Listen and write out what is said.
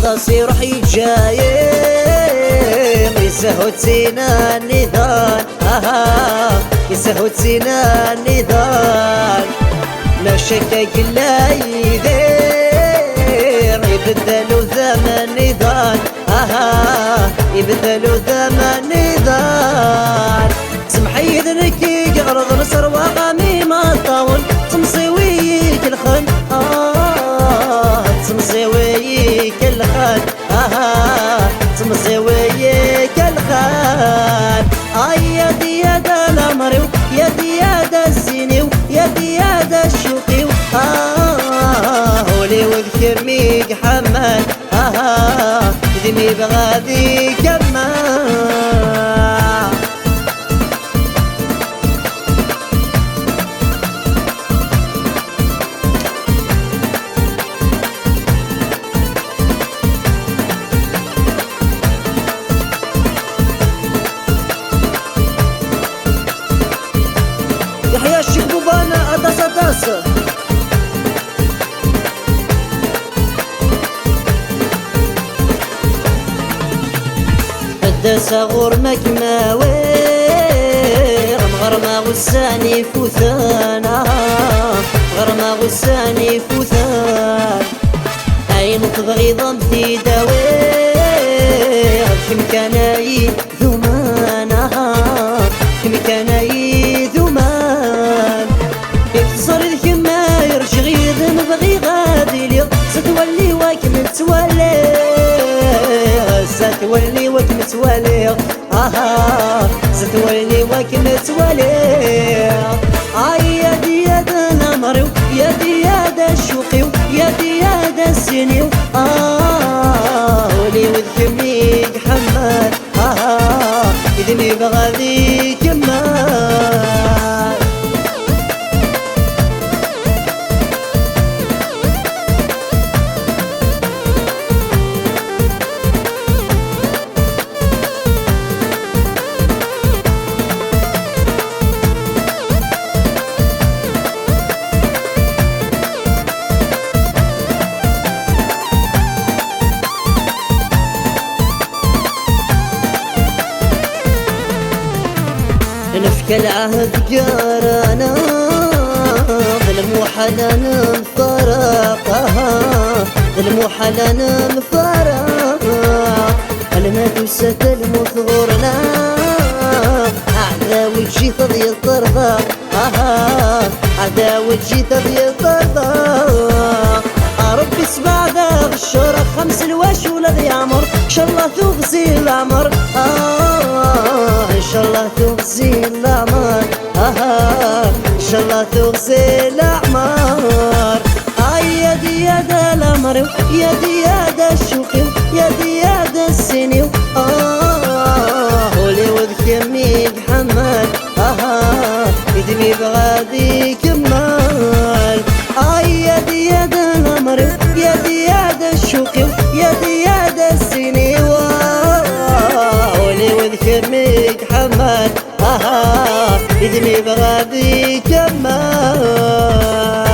غاسي روحي جاي يسهو تسينا النضال يسهو تسينا النضال لا شك كلا يدير يبدلوا ثمن نضال يبدلوا ثمن نضال سمحي ذنك يقرض نصر وغامي ما طول تمصيويك الخن تمصيويك الخن تمصيويك الخن يا دياد الامري يا دياد الزيني يا دياد الشوقي هولي واذكر ميك حمال دمي بغادي كمان يحيى الشكوبانا أداس أداس أداس غرمك ماوير غرمة غساني فوثانا غرمة غساني فوثان أين تبغي ضمتي داوير كم كان ذمانا كم كان ذمان يكسر الكما يرشغي نبغي غادي لي ستولي واكم تولي ستولي واكم تولي ستولي واكم تولي يا دياد الامر يا دياد الشوقي يا دياد السني ولي وذكرنيك حمال إذني بغادي كمال نفك العهد جارانا ظلم وحنان مفارق ظلم وحنان مفارق المدوسة المثغرنا عدا وجهي تضي الطربة عدا وجهي تضي الطربة ربي سبع ذا الشهر خمس الواش ولد يعمر ان شاء الله تغزي العمر ان شاء الله تغزي العمر ان شاء الله تغزي العمر يا دياد الامر يا دياد الشوقي يا دياد السني ولي وذكرنيك حمال إذني بغادي كمال يا دياد الامر يا دياد الشوقي يا دياد السني ولي وذكرنيك حمال إذني بغادي كمال